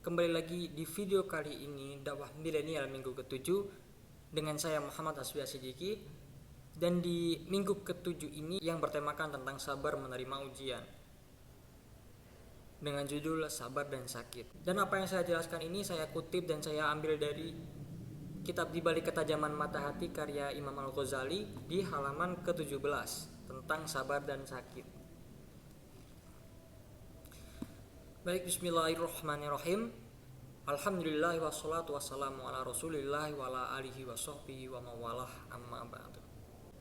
Kembali lagi di video kali ini dakwah milenial minggu ke-7 dengan saya Muhammad Asfi Siddiqi. Dan di minggu ke-7 ini yang bertemakan tentang sabar menerima ujian dengan judul Sabar dan Sakit. Dan apa yang saya jelaskan ini saya kutip dan saya ambil dari kitab Di Balik Ketajaman Mata Hati karya Imam Al-Ghazali di halaman ke-17 tentang sabar dan sakit. Baik, bismillahirrahmanirrahim. Alhamdulillah wassalatu wassalamu ala rasulillah wa ala alihi wa sahbihi wa mawalah amma ba'du.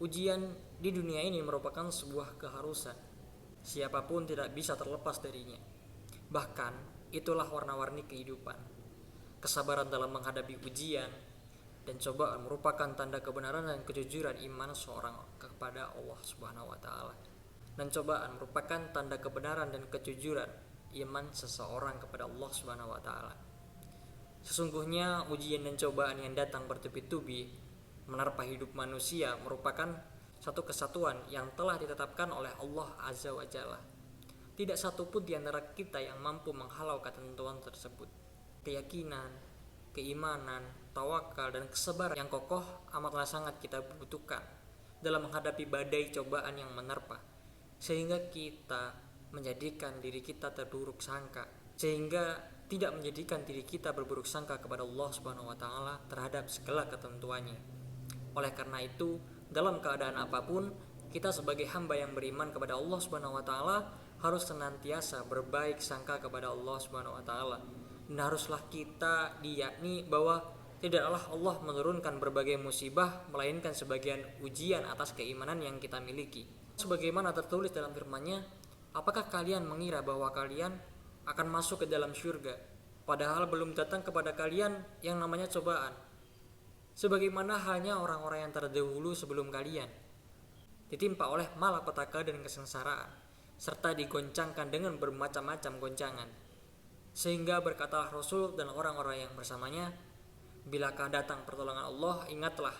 Ujian di dunia ini merupakan sebuah keharusan. Siapapun tidak bisa terlepas darinya. Bahkan itulah warna-warni kehidupan. Kesabaran dalam menghadapi ujian dan cobaan merupakan tanda kebenaran dan kejujuran iman seorang kepada Allah Subhanahu wa taala. Dan cobaan merupakan tanda kebenaran dan kejujuran iman seseorang kepada Allah Subhanahu wa taala. Sesungguhnya ujian dan cobaan yang datang bertubi-tubi menerpa hidup manusia merupakan satu kesatuan yang telah ditetapkan oleh Allah Azza wa Jalla. Tidak satu pun di antara kita yang mampu menghalau ketentuan tersebut. Keyakinan, keimanan, tawakal, dan kesabaran yang kokoh amatlah sangat kita butuhkan dalam menghadapi badai cobaan yang menerpa, sehingga kita menjadikan diri kita terburuk sangka, sehingga tidak menjadikan diri kita berburuk sangka kepada Allah Subhanahu wa taala terhadap segala ketentuannya. Oleh karena itu, dalam keadaan apapun, kita sebagai hamba yang beriman kepada Allah Subhanahu wa taala harus senantiasa berbaik sangka kepada Allah Subhanahu wa taala. Dan haruslah kita diyakini bahwa tidaklah Allah menurunkan berbagai musibah melainkan sebagian ujian atas keimanan yang kita miliki. Sebagaimana tertulis dalam firman-Nya, apakah kalian mengira bahwa kalian akan masuk ke dalam syurga, padahal belum datang kepada kalian yang namanya cobaan? Sebagaimana halnya orang-orang yang terdahulu sebelum kalian, ditimpa oleh malapetaka dan kesengsaraan, serta digoncangkan dengan bermacam-macam goncangan. Sehingga berkatalah Rasul dan orang-orang yang bersamanya, bilakah datang pertolongan Allah, ingatlah,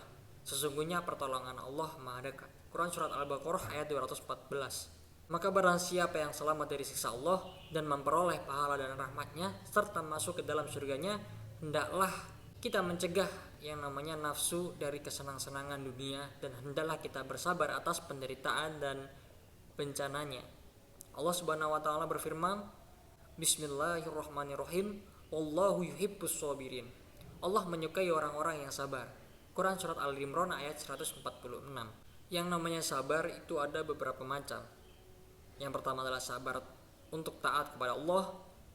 sesungguhnya pertolongan Allah maha dekat. Quran Surat Al-Baqarah ayat 214. Maka barang siapa yang selamat dari siksa Allah dan memperoleh pahala dan rahmatnya serta masuk ke dalam surganya, hendaklah kita mencegah yang namanya nafsu dari kesenang-senangan dunia, dan hendaklah kita bersabar atas penderitaan dan bencananya. Allah Subhanahu wa taala berfirman, Bismillahirrahmanirrahim, Wallahu yuhibbus shabirin. Allah menyukai orang-orang yang sabar. Quran Surat Al-Imran ayat 146. Yang namanya sabar itu ada beberapa macam. Yang pertama adalah sabar untuk taat kepada Allah,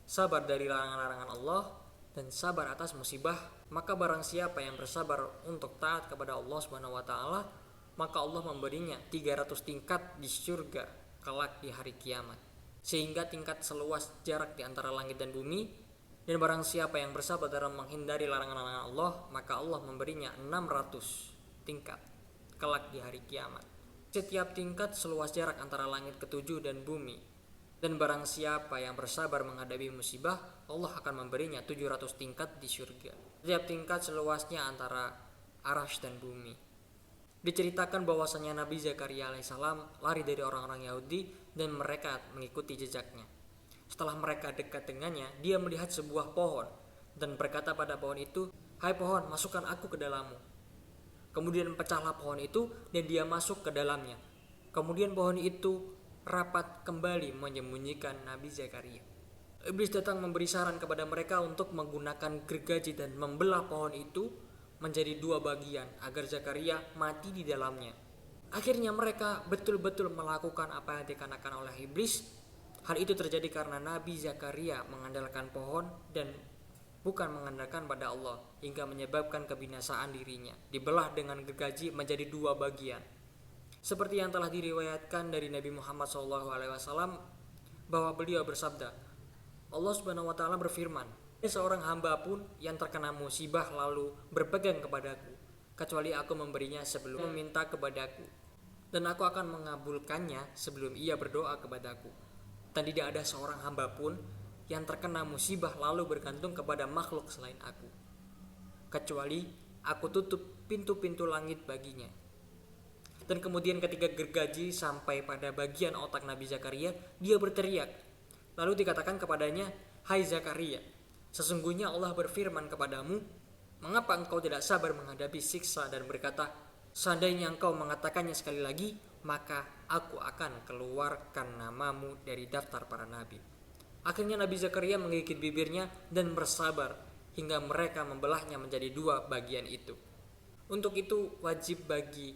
sabar dari larangan-larangan Allah, dan sabar atas musibah. Maka barang siapa yang bersabar untuk taat kepada Allah Subhanahu wa taala, maka Allah memberinya 300 tingkat di surga kelak di hari kiamat, sehingga tingkat seluas jarak di antara langit dan bumi. Dan barang siapa yang bersabar dalam menghindari larangan-larangan Allah, maka Allah memberinya 600 tingkat kelak di hari kiamat. Setiap tingkat seluas jarak antara langit ketujuh dan bumi. Dan barang siapa yang bersabar menghadapi musibah, Allah akan memberinya 700 tingkat di surga. Setiap tingkat seluasnya antara arasy dan bumi. Diceritakan bahwasanya Nabi Zakaria alaihissalam lari dari orang-orang Yahudi dan mereka mengikuti jejaknya. Setelah mereka dekat dengannya, dia melihat sebuah pohon dan berkata pada pohon itu, "Hai pohon, masukkan aku ke dalammu." Kemudian pecahlah pohon itu dan dia masuk ke dalamnya. Kemudian pohon itu rapat kembali menyembunyikan Nabi Zakaria. Iblis datang memberi saran kepada mereka untuk menggunakan gergaji dan membelah pohon itu menjadi 2 bagian agar Zakaria mati di dalamnya. Akhirnya mereka betul-betul melakukan apa yang dikatakan oleh iblis. Hal itu terjadi karena Nabi Zakaria mengandalkan pohon dan bukan mengandalkan pada Allah, hingga menyebabkan kebinasaan dirinya. Dibelah dengan gergaji menjadi 2 bagian. Seperti yang telah diriwayatkan dari Nabi Muhammad SAW bahwa beliau bersabda, Allah Subhanahu wa taala berfirman, seorang hamba pun yang terkena musibah lalu berpegang kepadaku, kecuali aku memberinya sebelum meminta kepadaku, dan aku akan mengabulkannya sebelum ia berdoa kepadaku. Dan tidak ada seorang hamba pun yang terkena musibah lalu bergantung kepada makhluk selain aku, kecuali aku tutup pintu-pintu langit baginya. Dan kemudian ketika gergaji sampai pada bagian otak Nabi Zakaria, dia berteriak. Lalu dikatakan kepadanya, "Hai Zakaria, Sesungguhnya Allah berfirman kepadamu, mengapa engkau tidak sabar menghadapi siksa, dan berkata, seandainya engkau mengatakannya sekali lagi, maka aku akan keluarkan namamu dari daftar para nabi. Akhirnya Nabi Zakaria menggigit bibirnya dan bersabar hingga mereka membelahnya menjadi dua bagian itu. Untuk itu wajib bagi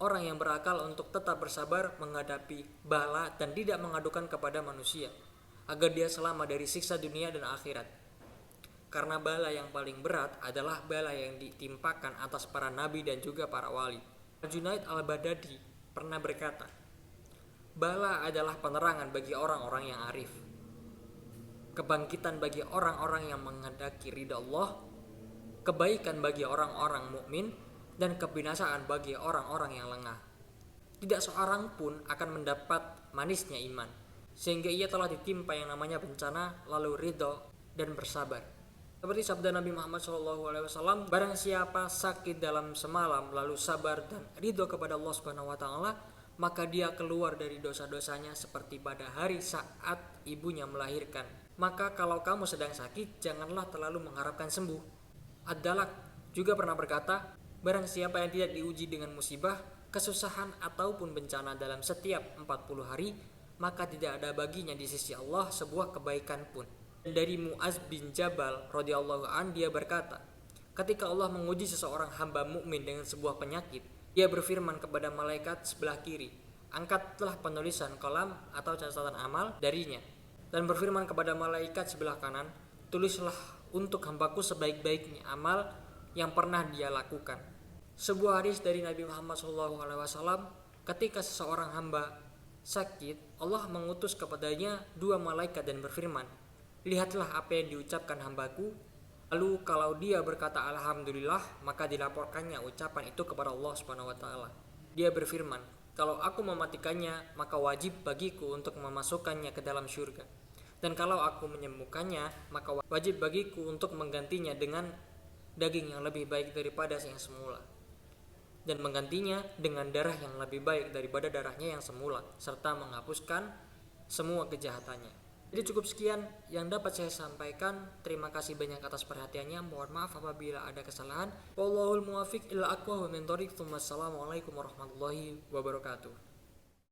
orang yang berakal untuk tetap bersabar menghadapi bala dan tidak mengadukan kepada manusia, agar dia selamat dari siksa dunia dan akhirat. Karena bala yang paling berat adalah bala yang ditimpakan atas para nabi dan juga para wali. Junaid al-Baghdadi pernah berkata, bala adalah penerangan bagi orang-orang yang arif, kebangkitan bagi orang-orang yang menghendaki ridha Allah, kebaikan bagi orang-orang mukmin, dan kebinasaan bagi orang-orang yang lengah. Tidak seorang pun akan mendapat manisnya iman, sehingga ia telah ditimpa yang namanya bencana, lalu ridha dan bersabar. Seperti sabda Nabi Muhammad SAW, barang siapa sakit dalam semalam lalu sabar dan ridho kepada Allah Subhanahu Wa Taala, maka dia keluar dari dosa-dosanya seperti pada hari saat ibunya melahirkan. Maka kalau kamu sedang sakit, janganlah terlalu mengharapkan sembuh. Ad-Dalak juga pernah berkata, barang siapa yang tidak diuji dengan musibah, kesusahan ataupun bencana dalam setiap 40 hari, maka tidak ada baginya di sisi Allah sebuah kebaikan pun. Dari Mu'az bin Jabal radhiyallahu an, dia berkata, ketika Allah menguji seseorang hamba mukmin dengan sebuah penyakit, dia berfirman kepada malaikat sebelah kiri, angkatlah penulisan kolam atau catatan amal darinya, dan berfirman kepada malaikat sebelah kanan, tulislah untuk hambaku sebaik-baiknya amal yang pernah dia lakukan. Sebuah hadis dari Nabi Muhammad SAW, ketika seseorang hamba sakit, Allah mengutus kepadanya dua malaikat dan berfirman, lihatlah apa yang diucapkan hambaku. Lalu kalau dia berkata alhamdulillah, maka dilaporkannya ucapan itu kepada Allah Subhanahu Wa Taala. Dia berfirman, kalau aku mematikannya, maka wajib bagiku untuk memasukkannya ke dalam syurga. Dan kalau aku menyembuhkannya, maka wajib bagiku untuk menggantinya dengan daging yang lebih baik daripada yang semula, dan menggantinya dengan darah yang lebih baik daripada darahnya yang semula, serta menghapuskan semua kejahatannya. Jadi cukup sekian yang dapat saya sampaikan. Terima kasih banyak atas perhatiannya. Mohon maaf apabila ada kesalahan. Wallahul muwaffiq ila aqwamit thoriq. Wassalamualaikum warahmatullahi wabarakatuh.